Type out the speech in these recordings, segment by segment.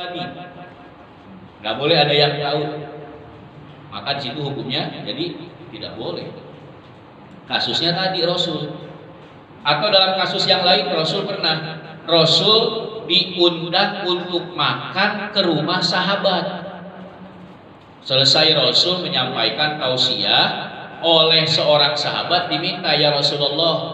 tadi nggak boleh ada yang tahu, maka di situ hukumnya jadi tidak boleh. Kasusnya tadi Rasul, atau dalam kasus yang lain Rasul diundang untuk makan ke rumah sahabat. Selesai Rasul menyampaikan tausiah, oleh seorang sahabat diminta, ya Rasulullah,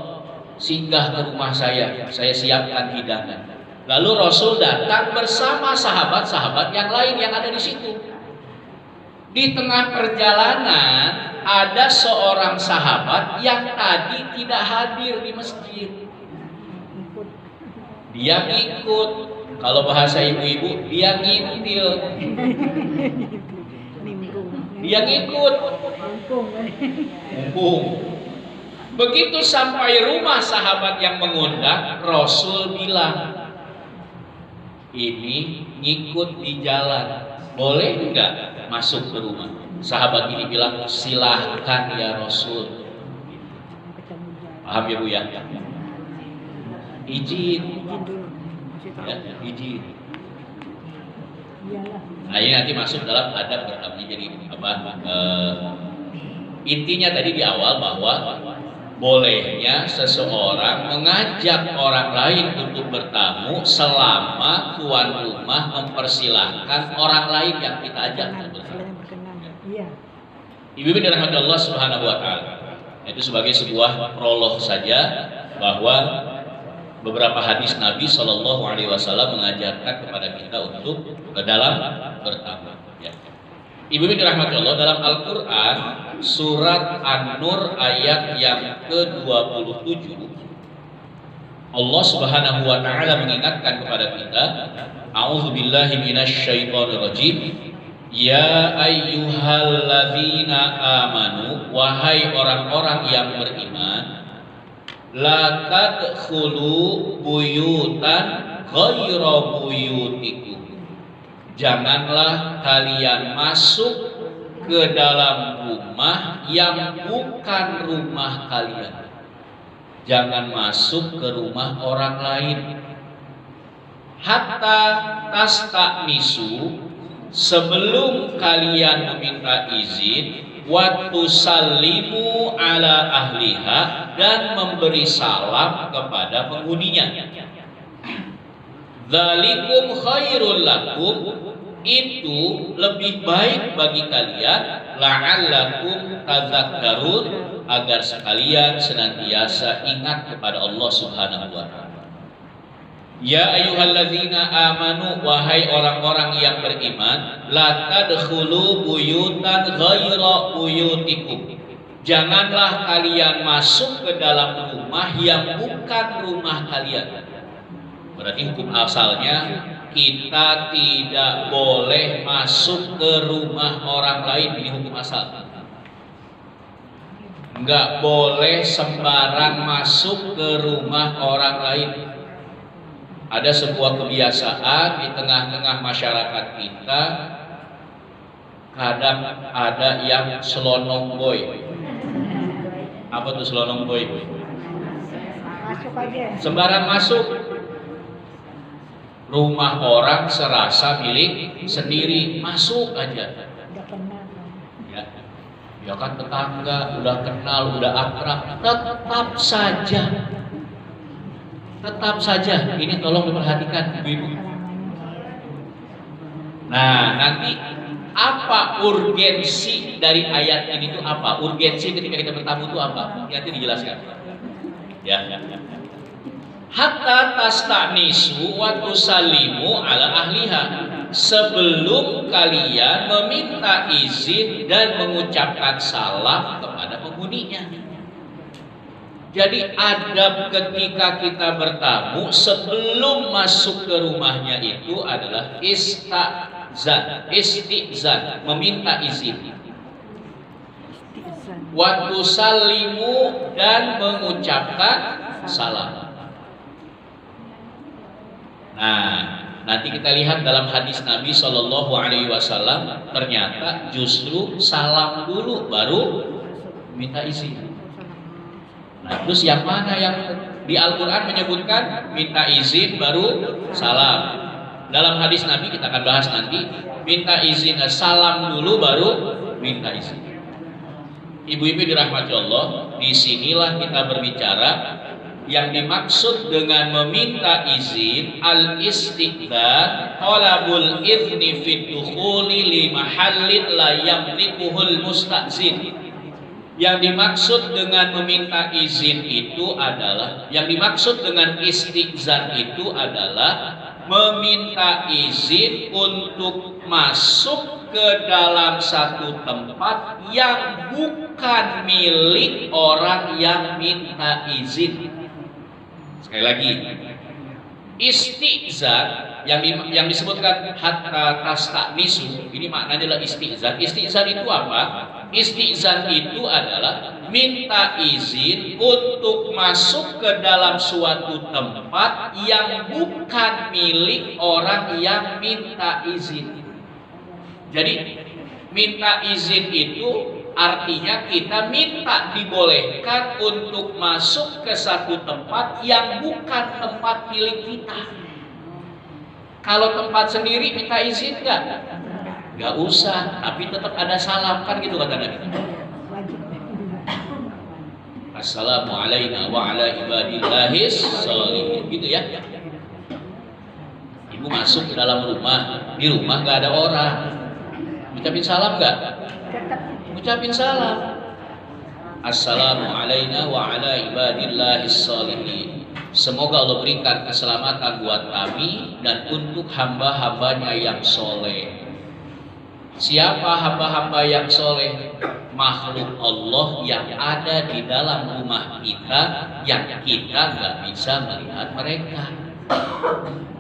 singgah ke rumah saya siapkan hidangan. Lalu Rasul datang bersama sahabat-sahabat yang lain yang ada di situ. Di tengah perjalanan ada seorang sahabat yang tadi tidak hadir di masjid. Dia ngikut, kalau bahasa ibu-ibu dia ngintil. Dia ngikut, mumpung. Begitu sampai rumah sahabat yang mengundang, Rasul bilang, ini ngikut di jalan, boleh enggak masuk ke rumah? Sahabat ini bilang, silahkan ya Rasul. Paham ya Bu ya? Izin, ya, izin. Nah ini nanti masuk dalam adab bertamu. Jadi intinya tadi di awal bahwa bolehnya seseorang mengajak orang lain untuk bertamu selama tuan rumah mempersilahkan orang lain yang kita ajak untuk bertamu. Ibu-ibu dirahmati Allah Subhanahu wa taala. Itu sebagai sebuah prolog saja bahwa beberapa hadis Nabi Shallallahu Alaihi Wasallam mengajarkan kepada kita untuk ke dalam bertamu. Ya. Ibu-ibu dirahmati Allah, dalam Al-Quran surat An-Nur ayat yang ke-27 Allah Subhanahu wa taala mengingatkan kepada kita, A'udzubillahi minasyaitonirrajim. Ya ayyuhalladzina amanu, wahai orang-orang yang beriman, la tadkhulu buyutan ghayra buyutikum. Janganlah kalian masuk ke dalam rumah yang bukan rumah kalian. Jangan masuk ke rumah orang lain. Hatta tasta'nisu, sebelum kalian meminta izin, wa tusallimu ala ahliha, dan memberi salam kepada penghuninya. Dzalikum khairul lakum, itu lebih baik bagi kalian, la'allakum tadzakkarun, agar sekalian senantiasa ingat kepada Allah Subhanahu wa taala. Ya ayyuhalladzina amanu, wahai orang-orang yang beriman, la tadkhulu buyutan ghaira buyutikum. Janganlah kalian masuk ke dalam rumah yang bukan rumah kalian. Berarti hukum asalnya kita tidak boleh masuk ke rumah orang lain. Ini hukum asal. Enggak boleh sembarang masuk ke rumah orang lain. Ada sebuah kebiasaan di tengah-tengah masyarakat kita, kadang ada yang selonong boy. Apa tuh selonong boy? Masuk aja. Sembarang masuk. Rumah orang serasa milik sendiri, masuk aja. Udah kenal. Ya kan tetangga, udah kenal, udah akrab, tetap saja ini tolong diperhatikan ibu-ibu. Nah, nanti apa urgensi dari ayat ini itu apa? Urgensi ketika kita bertamu itu apa? Nanti dijelaskan. Ya. Hatta tasta'nisu wa tusallimu ala ahliha, sebelum kalian meminta izin dan mengucapkan salam kepada penghuninya. Jadi adab ketika kita bertamu sebelum masuk ke rumahnya itu adalah istizan, meminta izin. Wa tusallimu, dan mengucapkan salam. Nah, nanti kita lihat dalam hadis Nabi Shallallahu Alaihi Wasallam, ternyata justru salam dulu baru minta izin. Nah, terus yang mana yang di Al-Quran menyebutkan minta izin baru salam? Dalam hadis Nabi kita akan bahas nanti, minta izin salam dulu baru minta izin. Ibu-ibu dirahmati Allah, disinilah kita berbicara yang dimaksud dengan meminta izin al-istiqdar talabul idzni fi dukhuli li mahallin la yamlikuhul musta'zin. Yang dimaksud dengan meminta izin itu adalah, yang dimaksud dengan istiqzan itu adalah meminta izin untuk masuk ke dalam satu tempat yang bukan milik orang yang minta izin. Sekali lagi, istizan yang disebutkan hatta tastanisu, ini maknanya adalah istizan. Istizan itu apa? Istizan itu adalah minta izin untuk masuk ke dalam suatu tempat yang bukan milik orang yang minta izin. Jadi minta izin itu artinya kita minta dibolehkan untuk masuk ke satu tempat yang bukan tempat milik kita. Kalau tempat sendiri minta izin nggak usah, tapi tetap ada salam kan gitu kata Nabi. Assalamualaikum wa ala ibadillahis sholihin, gitu ya. Ibu masuk ke dalam rumah, di rumah nggak ada orang, ucapin salam nggak? Ucapin salam. Assalamualaikum wa ala ibadillahis sholihin. Semoga Allah berikan keselamatan buat kami dan untuk hamba-hambanya yang soleh. Siapa hamba-hamba yang soleh? Makhluk Allah yang ada di dalam rumah kita, yang kita nggak bisa melihat mereka.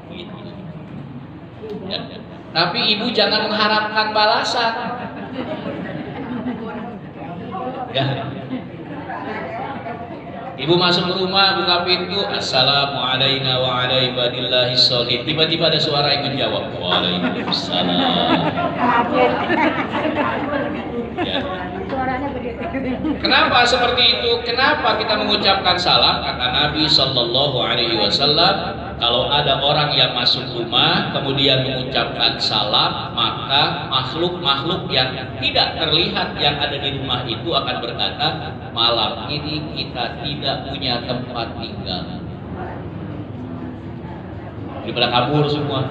Gitu. Ya. Tapi ibu jangan mengharapkan balasan. Ya. Ibu masuk ke rumah, buka pintu, assalamualaikum wa ala ibadillahis sholihin. Tiba-tiba ada suara ikut jawab, waalaikumsalam. Ya. Kenapa seperti itu? Kenapa kita mengucapkan salam? Kata Nabi Shallallahu Alaihi Wasallam, kalau ada orang yang masuk rumah kemudian mengucapkan salam, maka makhluk-makhluk yang tidak terlihat yang ada di rumah itu akan berkata, malam ini kita tidak punya tempat tinggal. Daripada kabur semua.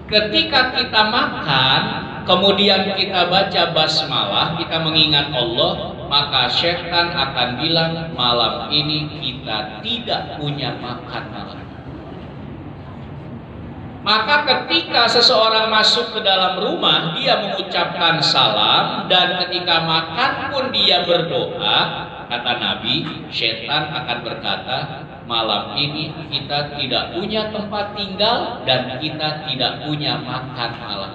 Ketika kita makan, kemudian kita baca basmalah, kita mengingat Allah, maka syaitan akan bilang, malam ini kita tidak punya makan malam. Maka ketika seseorang masuk ke dalam rumah, dia mengucapkan salam, dan ketika makan pun dia berdoa, kata Nabi, syaitan akan berkata, malam ini kita tidak punya tempat tinggal dan kita tidak punya makan malam.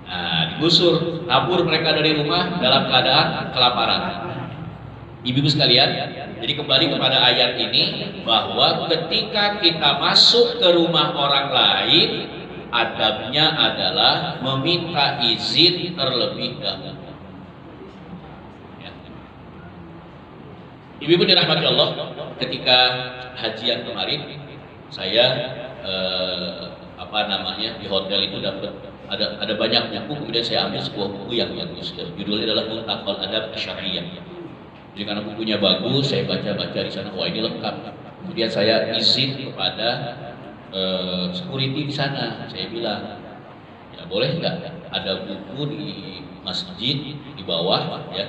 Nah, digusur, kabur mereka dari rumah dalam keadaan kelaparan. Ibu-ibu sekalian, jadi kembali kepada ayat ini, bahwa ketika kita masuk ke rumah orang lain, adabnya adalah meminta izin terlebih dahulu. Ibu-ibu dirahmati Allah, ketika hajian kemarin saya di hotel itu dapat ada banyak buku, kemudian saya ambil sebuah buku yang bagus, judulnya adalah Muntaqal Adab Syariah. Jadi karena bukunya bagus, saya baca-baca di sana, wah ini lengkap. Kemudian saya izin kepada security di sana, saya bilang, ya boleh nggak ada buku di masjid di bawah, ya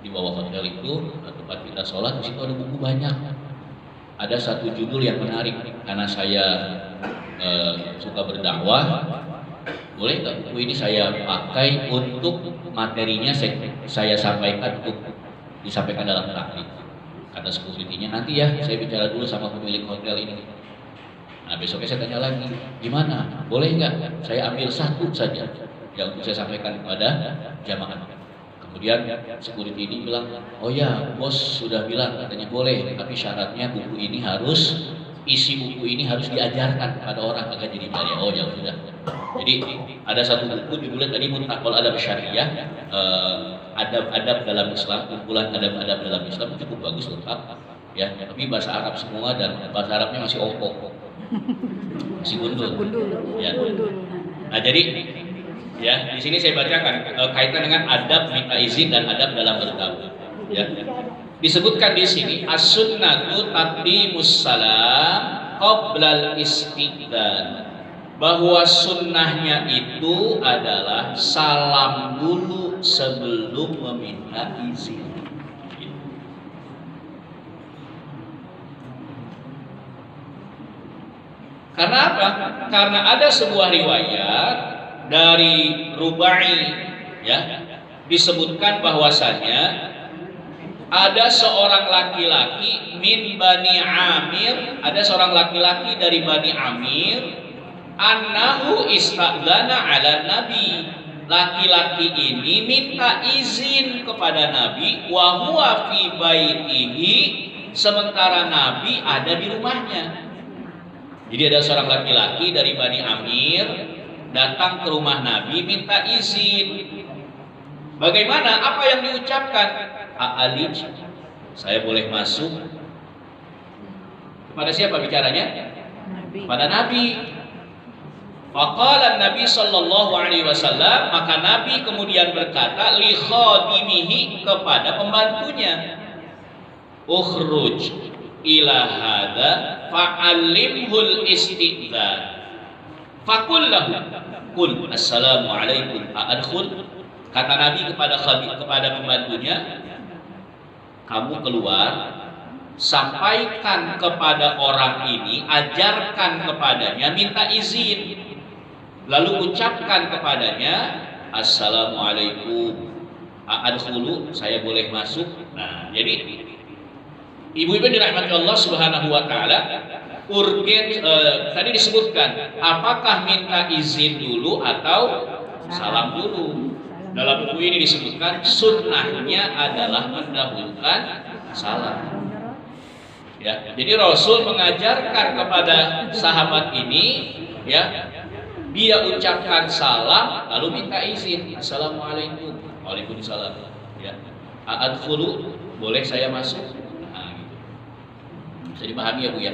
di bawah hotel itu tempat kita sholat, di situ ada buku banyak. Ada satu judul yang menarik, karena saya suka berdakwah, boleh nggak buku ini saya pakai untuk materinya saya sampaikan, untuk disampaikan dalam taklim. Kata security-nya, nanti ya saya bicara dulu sama pemilik hotel ini. Nah besoknya saya tanya lagi, gimana? Boleh nggak saya ambil satu saja yang untuk saya sampaikan kepada jamaah? Kemudian security ini bilang, oh ya bos sudah bilang, katanya boleh, tapi syaratnya buku ini harus, isi buku ini harus diajarkan kepada orang agar jadi jariah. Oh ya sudah. Jadi ada satu buku judulnya tadi Muntaqal Adab Syariah, adab-adab dalam Islam, kumpulan adab-adab dalam Islam, cukup bagus, lengkap. ya, tapi bahasa Arab semua dan bahasa Arabnya masih opok, masih gundul. Ya. Nah jadi ya di sini saya bacakan kaitan dengan adab minta izin dan adab dalam bertamu. Ya. Disebutkan di sini as-sunnatu taqdimus salam qoblal istiqdan, bahwa sunnahnya itu adalah salam dulu sebelum meminta izin. Karena apa? Karena ada sebuah riwayat dari Rubai, ya, disebutkan bahwasanya ada seorang laki-laki min Bani Amir, ada seorang laki-laki dari Bani Amir, annahu istadzana ala Nabi. Laki-laki ini minta izin kepada Nabi, wa huwa fi baitihi, sementara Nabi ada di rumahnya. Jadi ada seorang laki-laki dari Bani Amir datang ke rumah Nabi minta izin. Bagaimana? Apa yang diucapkan? A'alij, saya boleh masuk. Kepada siapa bicaranya? Nabi. Pada Nabi. Faqala Nabi sallallahu alaihi wasallam, maka Nabi kemudian berkata li khadimihi, kepada pembantunya, ukhruj ila hada fa'allimhul istiqzan faqul lahu qul assalamu alaikum a'adkhul. Kata Nabi kepada pembantunya, kamu keluar, sampaikan kepada orang ini, ajarkan kepadanya minta izin, lalu ucapkan kepadanya assalamualaikum a'adkhulu, saya boleh masuk. Nah, jadi ibu-ibu dirahmati Allah Subhanahu wa taala, urgen tadi disebutkan apakah minta izin dulu atau salam dulu. Dalam buku ini disebutkan sunnahnya adalah mendahulukan salam. Ya, jadi Rasul mengajarkan kepada sahabat ini, ya, dia ucapkan salam lalu minta izin, assalamualaikum, waalaikumsalam, ya, a'adkhulu, boleh saya masuk. Bisa dipahami ya Bu ya.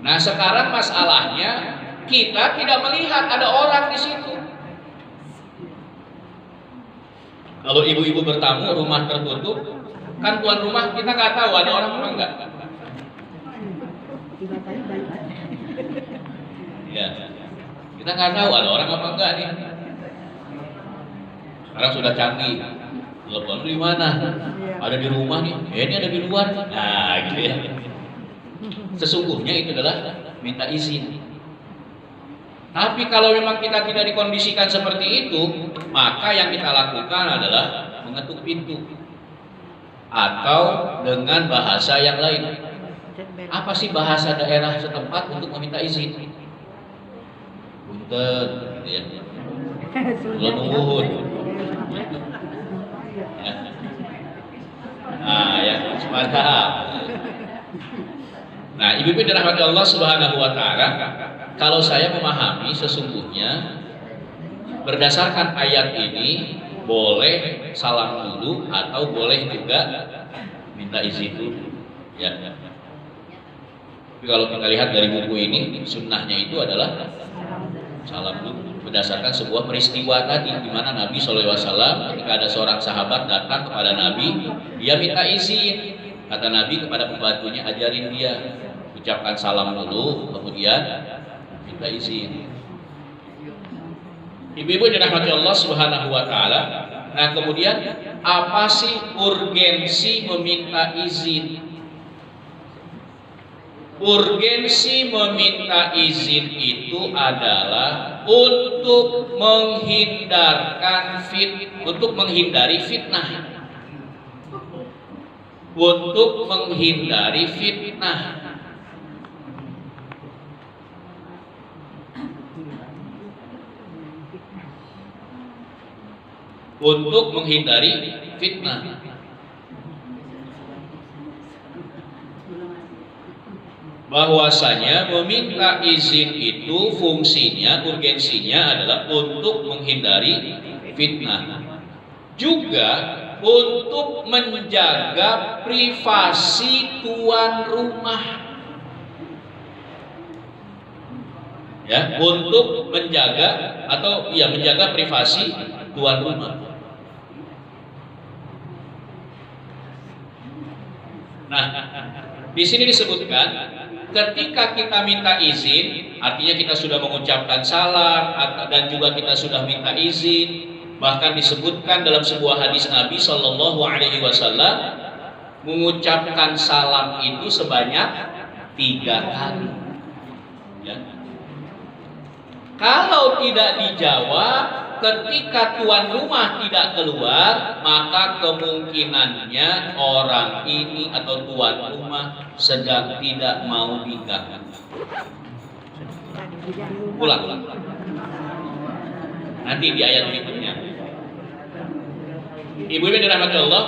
Nah sekarang masalahnya kita tidak melihat ada orang di situ. Kalau ibu-ibu bertamu, rumah tertutup, kan tuan rumah kita nggak tahu ada orang apa enggak. Ya, kita nggak tahu ada orang apa enggak nih. Sekarang sudah canggih. Telepon di mana? Ada di rumah nih. Ini ada di luar. Nah, gitu ya. Sesungguhnya itu adalah minta izin. Tapi kalau memang kita tidak dikondisikan seperti itu, maka yang kita lakukan adalah mengetuk pintu atau dengan bahasa yang lain. Apa sih bahasa daerah setempat untuk meminta izin? Punten, gitu ya. Kula nuwun. Ya. Nah, ya, mantap. Nah, ibu-ibu dirahmati Allah Subhanahu wa taala, kalau saya memahami sesungguhnya berdasarkan ayat ini boleh salam dulu atau boleh juga minta izin dulu, ya. Tapi kalau kita lihat dari buku ini, sunnahnya itu adalah salam dulu berdasarkan sebuah peristiwa tadi di mana Nabi SAW ketika ada seorang sahabat datang kepada Nabi, dia minta izin. Kata Nabi kepada pembantunya, ajarin dia, ucapkan salam dulu, kemudian minta izin. Ibu-ibu dirahmati Allah Subhanahu wa taala. Nah, kemudian apa sih urgensi meminta izin? Urgensi meminta izin itu adalah untuk menghindari fitnah. Untuk menghindari fitnah. Untuk menghindari fitnah. Bahwasanya meminta izin itu fungsinya, urgensinya adalah untuk menghindari fitnah. Juga untuk menjaga privasi tuan rumah. Ya, untuk menjaga atau ya menjaga privasi tuan rumah. Nah, di sini disebutkan ketika kita minta izin, artinya kita sudah mengucapkan salam dan juga kita sudah minta izin. Bahkan disebutkan dalam sebuah hadis Nabi Shallallahu Alaihi Wasallam mengucapkan salam itu sebanyak 3 kali. Ya. Kalau tidak dijawab ketika tuan rumah tidak keluar, maka kemungkinannya orang ini atau tuan rumah sedang tidak mau nikah. Ulang. Nanti di ayat berikutnya. Ibu-ibu dirahmati Allah,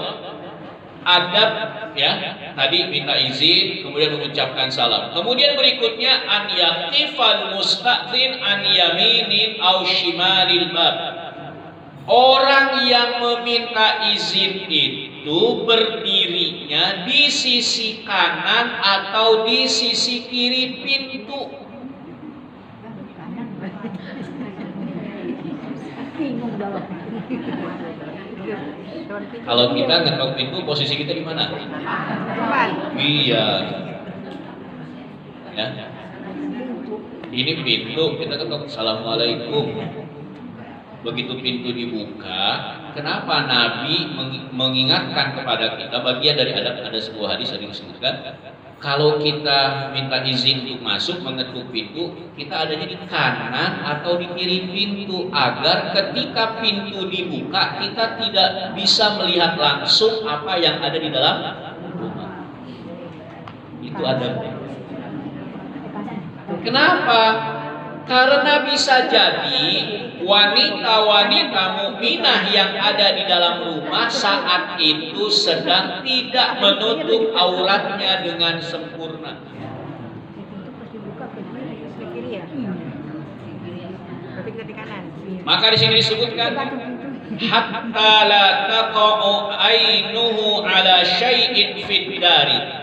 adab ya, tadi minta izin, kemudian mengucapkan salam. Kemudian berikutnya an yaqifal musta'dzin an yaminin aw shimalil bab. Orang yang meminta izin itu berdirinya di sisi kanan atau di sisi kiri pintu. Kalau kita ngetok pintu, posisi kita di mana? Iya. Ya. Ini pintu, kita ketok assalamualaikum. Begitu pintu dibuka, kenapa Nabi mengingatkan kepada kita bagian dari adab, ada sebuah hadis yang disebutkan kalau kita minta izin untuk masuk mengetuk pintu, kita adanya di kanan atau di kiri pintu agar ketika pintu dibuka kita tidak bisa melihat langsung apa yang ada di dalam rumah. Itu adabnya. Kenapa? Karena bisa jadi wanita-wanita mukminah yang ada di dalam rumah saat itu sedang tidak menutup auratnya dengan sempurna. Maka di sini disebutkan hatta la taqa'u ainuhu ala syai'in fid dari.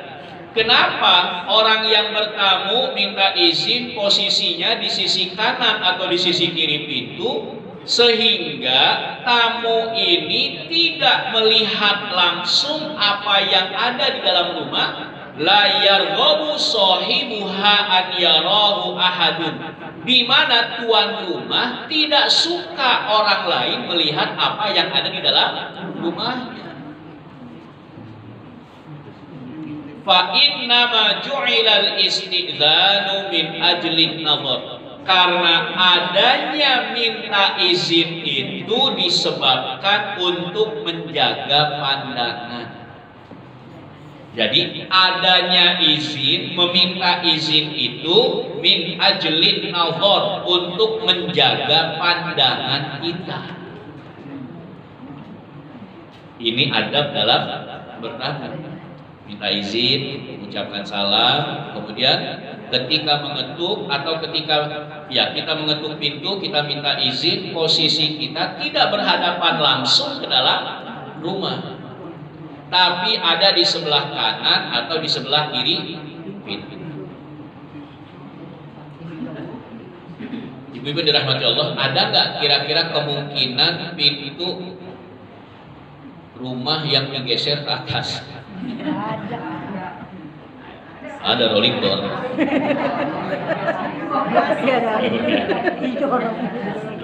Kenapa orang yang bertamu minta izin posisinya di sisi kanan atau di sisi kiri pintu, sehingga tamu ini tidak melihat langsung apa yang ada di dalam rumah? La yarghabu sahibuha an yarahu ahadun. Di mana tuan rumah tidak suka orang lain melihat apa yang ada di dalam rumahnya. Fa innama ju'ilal istidzanu min ajlin nazar. Karena adanya minta izin itu disebabkan untuk menjaga pandangan. Jadi adanya izin, meminta izin itu min ajlin nazar, untuk menjaga pandangan kita. Ini adab dalam bertamu. Minta izin, mengucapkan salam, kemudian ketika mengetuk atau ketika kita mengetuk pintu, kita minta izin, posisi kita tidak berhadapan langsung ke dalam rumah, tapi ada di sebelah kanan atau di sebelah kiri pintu. Ibu-ibu dirahmati Allah, ada nggak kira-kira kemungkinan pintu rumah yang digeser ke atas? Ada rolling door.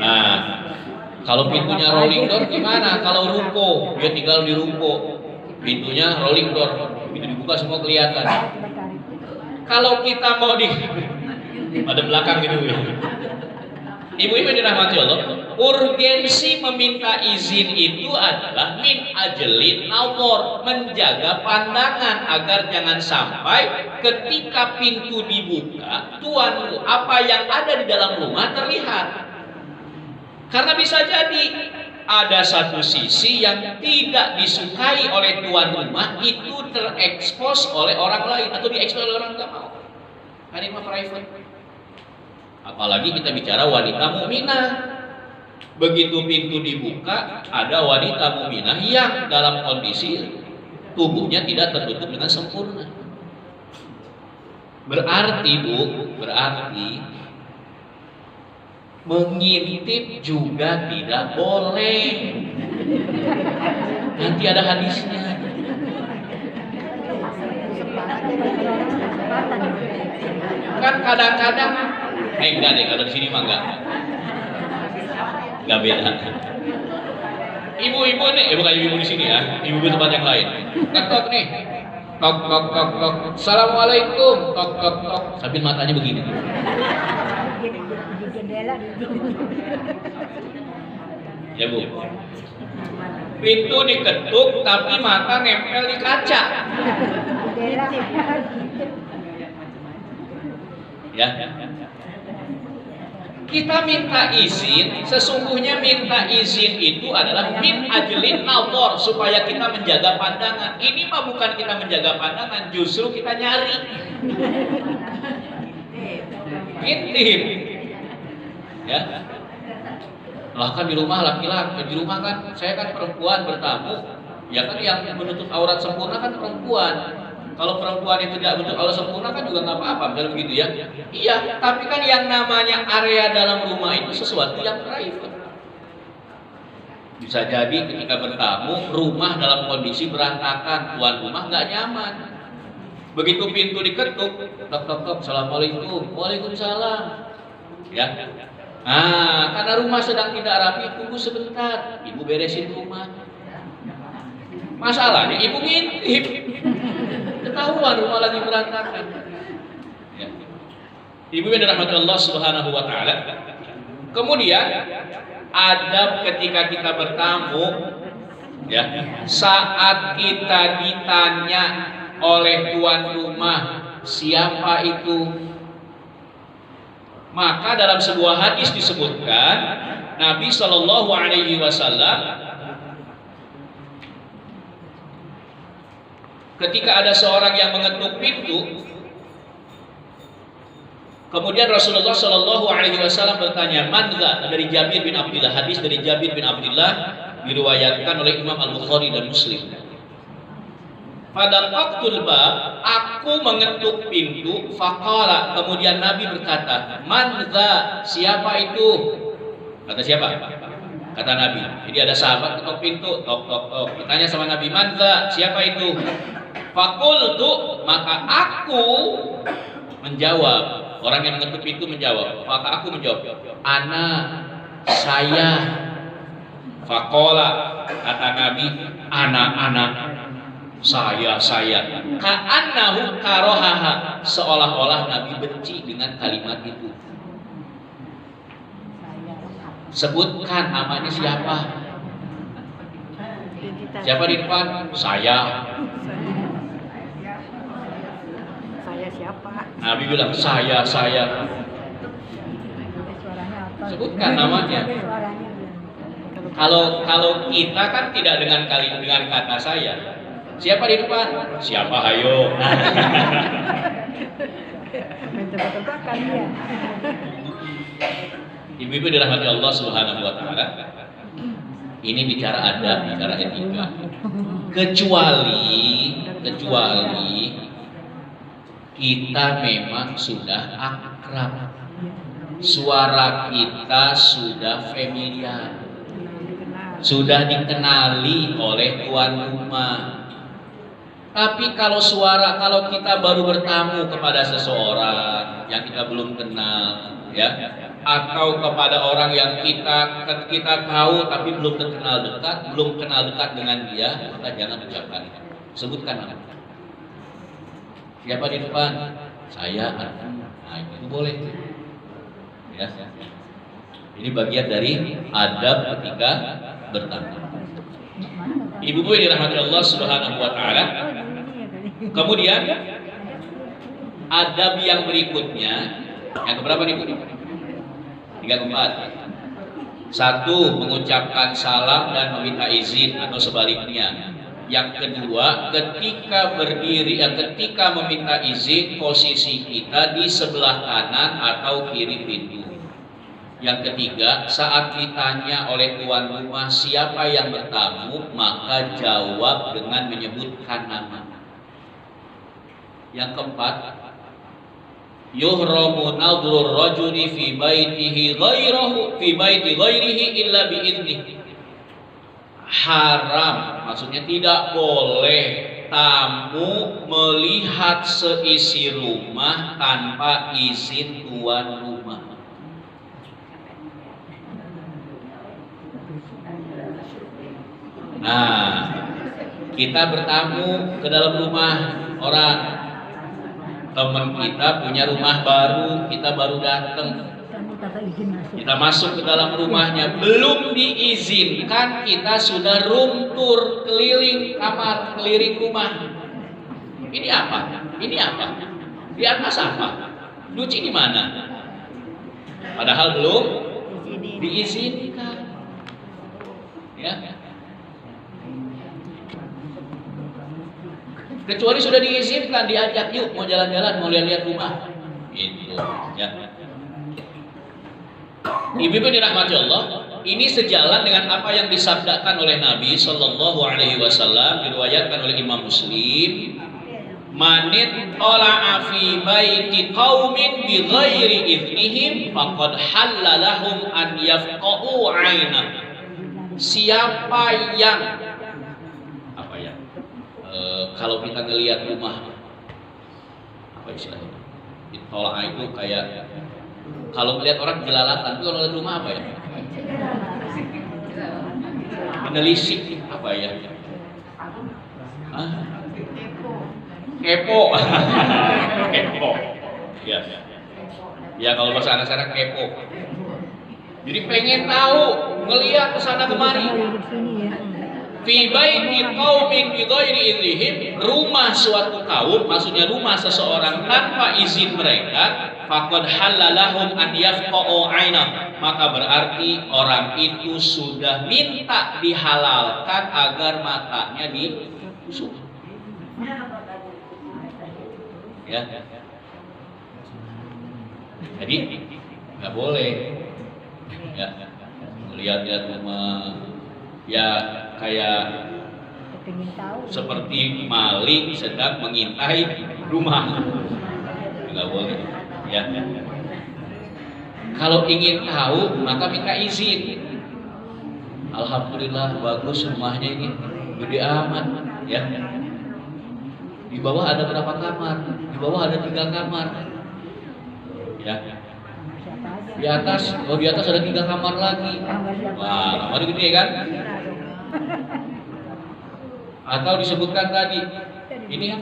Nah, kalau pintunya rolling door gimana? Kalau ruko, dia tinggal di ruko, pintunya rolling door, pintu dibuka semua kelihatan. Kalau kita mau di pada belakang gitu ya. Ibu-ibu dirahmati Allah, urgensi meminta izin itu adalah min ajlin nazar, menjaga pandangan agar jangan sampai ketika pintu dibuka tuan apa yang ada di dalam rumah terlihat. Karena bisa jadi ada satu sisi yang tidak disukai oleh tuan rumah itu terekspos oleh orang lain atau diekspos oleh orang yang tidak mau. Ini mah private. Apalagi kita bicara wanita mukminah. Begitu pintu dibuka, ada wanita mukminah yang dalam kondisi tubuhnya tidak tertutup dengan sempurna. Berarti mengintip juga tidak boleh. Nanti ada hadisnya. Kan kadang-kadang, enggak deh, kalau di sini mah enggak beda. Ibu-ibu nih, bukan ibu di sini ya, ibu tempat yang lain. Tok nih, tok. Assalamualaikum, tok. Sambil matanya begini. Di jendela. Ya Bu. Pintu diketuk tapi mata nempel di kaca. Jendela. Ya. Kita minta izin, sesungguhnya minta izin itu adalah min ajlin nazar, supaya kita menjaga pandangan. Ini mah bukan kita menjaga pandangan, justru kita nyari. Intip. Ya. Lah kan di rumah laki-laki, di rumah kan saya kan perempuan bertamu. Ya kan yang menutup aurat sempurna kan perempuan. Kalau perempuan itu tidak bentuk Allah sempurna kan juga nggak apa-apa, misalnya begitu ya. Iya, tapi kan yang namanya area dalam rumah itu sesuatu yang private. Bisa jadi ketika bertamu, rumah dalam kondisi berantakan, tuan rumah nggak nyaman. Begitu pintu diketuk, tok, assalamualaikum, waalaikumsalam. Ya. Nah, karena rumah sedang tidak rapi, tunggu sebentar, ibu beresin rumah. Masalahnya ibu ngintip. Ketahuan rumah lagi berantakan. Ya. Ibu yang dirahmati Allah Subhanahu wa taala. Kemudian adab ketika kita bertamu, ya, saat kita ditanya oleh tuan rumah siapa itu, maka dalam sebuah hadis disebutkan Nabi Shallallahu Alaihi Wasallam ketika ada seorang yang mengetuk pintu, kemudian Rasulullah Shallallahu Alaihi Wasallam bertanya, "Manza?" Dari Jabir bin Abdullah. Hadis dari Jabir bin Abdullah diriwayatkan oleh Imam Al Bukhari dan Muslim. Pada waktu bab, aku mengetuk pintu, faqala, kemudian Nabi berkata, "Manza?" Siapa itu? Kata siapa? Kata Nabi. Jadi ada sahabat ketuk pintu, tok. Bertanya sama Nabi, "Manza?" Siapa itu? Fakultu, maka aku menjawab. Orang yang mengetuk pintu menjawab. Maka aku menjawab, "Ana, saya." Fakola, kata Nabi, "Ana, saya." Ka'annahu karohaha, seolah-olah Nabi benci dengan kalimat itu. Sebutkan namanya siapa? Siapa di depan? Saya. Saya siapa? Nabi bilang saya. Sebutkan namanya. Kalau kita kan tidak dengan kata saya. Siapa di depan? Siapa hayo? Betul-betul dia. Ibu-ibu dirahmati Allah Subhanahu wa taala. Ini bicara adab, bicara etika. Kecuali kita memang sudah akrab. Suara kita sudah familiar. Sudah dikenali oleh tuan rumah. Tapi kalau kita baru bertamu kepada seseorang yang kita belum kenal, ya, atau kepada orang yang kita tahu tapi belum kenal dekat dengan dia, maka jangan ucapkan. Sebutkan nama. Siapa di depan? Saya. Nah, itu boleh. Ya. Ini bagian dari adab ketika bertamu. Ibu-ibu yang dirahmati Allah Subhanahu wa taala. Kemudian adab yang berikutnya, yang keberapa nih Bu? 3 keempat. 1, mengucapkan salam dan meminta izin atau sebaliknya. Yang kedua, ketika meminta izin, posisi kita di sebelah kanan atau kiri pintu. Yang ketiga, saat ditanya oleh tuan rumah siapa yang bertamu, maka jawab dengan menyebutkan nama. Yang keempat, yuhramu nadhrur rajuli fi baitihi ghairahu fi baiti ghairihi illa bi idnih. Haram, maksudnya tidak boleh tamu melihat seisi rumah tanpa izin tuan rumah. Nah, kita bertamu ke dalam rumah orang, teman kita punya rumah baru, kita baru datang, kita masuk ke dalam rumahnya, belum diizinkan, kita sudah room tour keliling kamar, keliling rumah. Ini apa? Ini apa? Di atas apa? Nyuci di mana? Padahal belum diizinkan. Ya. Kecuali sudah diizinkan, diajak yuk mau jalan-jalan, mau lihat-lihat rumah. Gitu, ya. Ibu-ibu dirahmati Allah, ini sejalan dengan apa yang disabdakan oleh Nabi Shallallahu Alaihi Wasallam, diriwayatkan oleh Imam Muslim. Manit tola'a fi baiti qaumin bi ghairi idnihim faqad halalahum an yafqa'u 'ainah. Siapa yang kalau kita ngelihat rumah, apa istilahnya? Ditolak itu kayak kalau melihat orang jelalatan, itu kalau lihat rumah apa ya? Menelisik apa ya? Hah? Kepo. Kepo. Ya. Ya kalau bahasa anak-anak kepo. Jadi pengen tahu, ngelihat ke sana kemari. Fi baiti qaumin bi ghairi idznihim, rumah suatu kaum, maksudnya rumah seseorang tanpa izin mereka, faqad halalahum an yafqa'u 'ainah, maka berarti orang itu sudah minta dihalalkan agar matanya ditusuk. Ya. Jadi nggak boleh ya melihat rumah ya kayak seperti maling sedang mengintai rumah, nggak boleh ya. Kalau ingin tahu maka minta izin. Alhamdulillah bagus rumahnya ini, gede amat ya. Di bawah ada berapa kamar? Di bawah ada 3 kamar ya. Di atas ada 3 kamar lagi. Wah, kamar gede kan? Atau disebutkan tadi, ini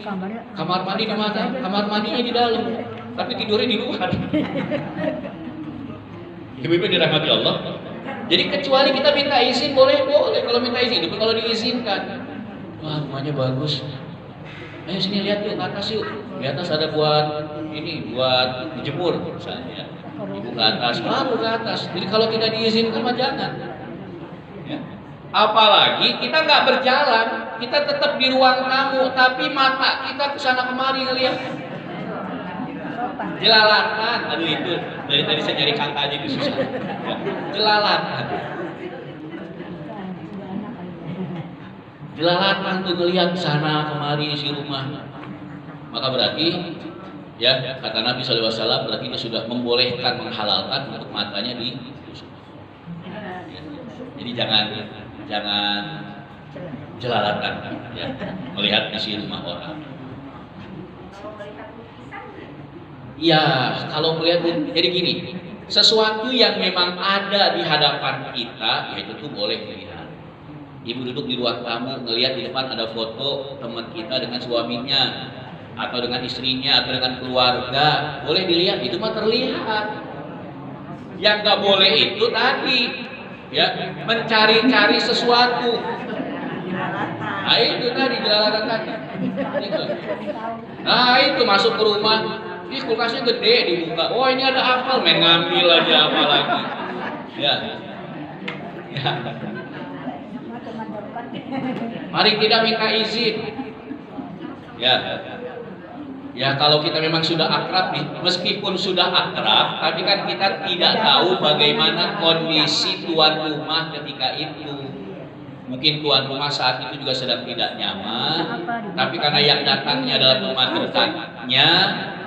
kamar mandi di mana? Kamar mandinya di dalam, tapi tidurnya di luar. Ibu-ibu dirahmati Allah. Jadi kecuali kita minta izin boleh kalau minta izin, tapi kalau diizinkan, wah rumahnya bagus. Ayo sini lihat yuk ke atas yuk. Di atas ada buat ini, buat dijemur misalnya. Ibu ke atas, baru ke atas. Jadi kalau tidak diizinkan mah jangan. Ya. Apalagi kita nggak berjalan, kita tetap di ruang tamu, tapi mata kita kesana kemari ngelihat. Jelalatan, aduh itu dari tadi saya nyari kata aja itu susah. Ya. Jelalatan. Jelalatan tuh ngelihat sana kemari isi rumah. Maka berarti ya kata Nabi SAW berarti dia sudah membolehkan, menghalalkan untuk matanya ditusuk. Ya. Jadi jangan jelalatan ya melihat isi rumah orang. Ya kalau melihat, jadi gini, sesuatu yang memang ada di hadapan kita yaitu tuh boleh dilihat. Ibu duduk di ruang tamu ngelihat di depan ada foto teman kita dengan suaminya atau dengan istrinya atau dengan keluarga, boleh dilihat, itu mah terlihat. Yang nggak boleh itu tadi ya mencari-cari sesuatu. Nah itu tadi jelalatan tadi. Nah itu masuk ke rumah, ih kulkasnya gede dibuka. Oh ini ada apel, main ngambil aja apa lagi. Ya. Ya. Mari tidak minta izin. Ya. Ya kalau kita memang sudah akrab nih, meskipun sudah akrab, tapi kan kita tidak tahu bagaimana kondisi tuan rumah ketika itu. Mungkin tuan rumah saat itu juga sedang tidak nyaman, tapi karena yang datangnya adalah teman dekatnya,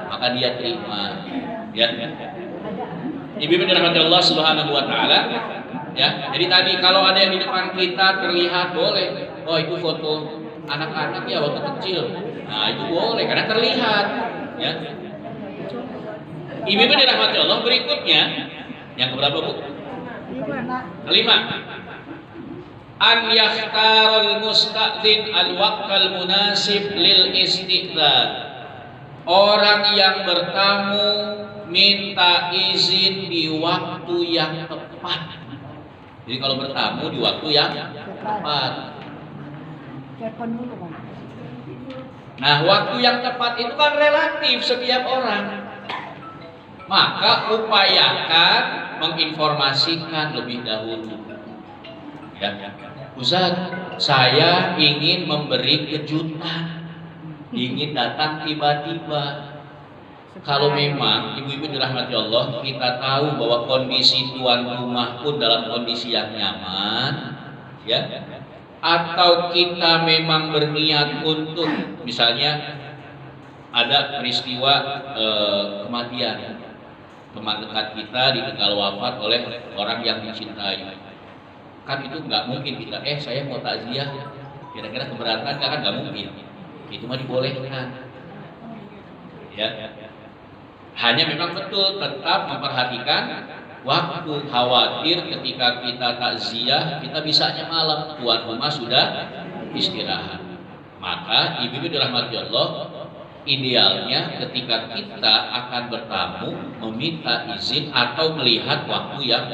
maka dia terima. Ya. Ibu dirahmati Allah Subhanahu wa taala. Ya. Jadi tadi kalau ada yang di depan kita terlihat boleh. Oh, itu foto anak-anak ya waktu kecil. Nah, itu boleh karena terlihat, ya. Ibu dirahmati Allah, berikutnya yang keberapa, Bu? 5. An yakhtarul musta'dzin al-waqtal munasib lil isti'dzan. Orang yang bertamu minta izin di waktu yang tepat. Jadi kalau bertamu di waktu yang tepat. Nah, waktu yang tepat itu kan relatif setiap orang. Maka upayakan menginformasikan lebih dahulu. Ya, Ustaz, saya ingin memberi kejutan, ingin datang tiba-tiba. Kalau memang ibu-ibu dirahmati Allah, kita tahu bahwa kondisi tuan rumah pun dalam kondisi yang nyaman, ya. Atau kita memang berniat untuk misalnya ada peristiwa kematian teman dekat kita ditinggal wafat oleh orang yang dicintai, kan itu nggak mungkin kita saya mau takziah kira-kira keberatan kan nggak mungkin, itu mah dibolehkan, ya. Hanya memang betul tetap memperhatikan waktu, khawatir ketika kita takziah kita bisanya malam, tuan rumah sudah istirahat. Maka ibu-ibu dirahmati Allah, idealnya ketika kita akan bertamu meminta izin atau melihat waktu yang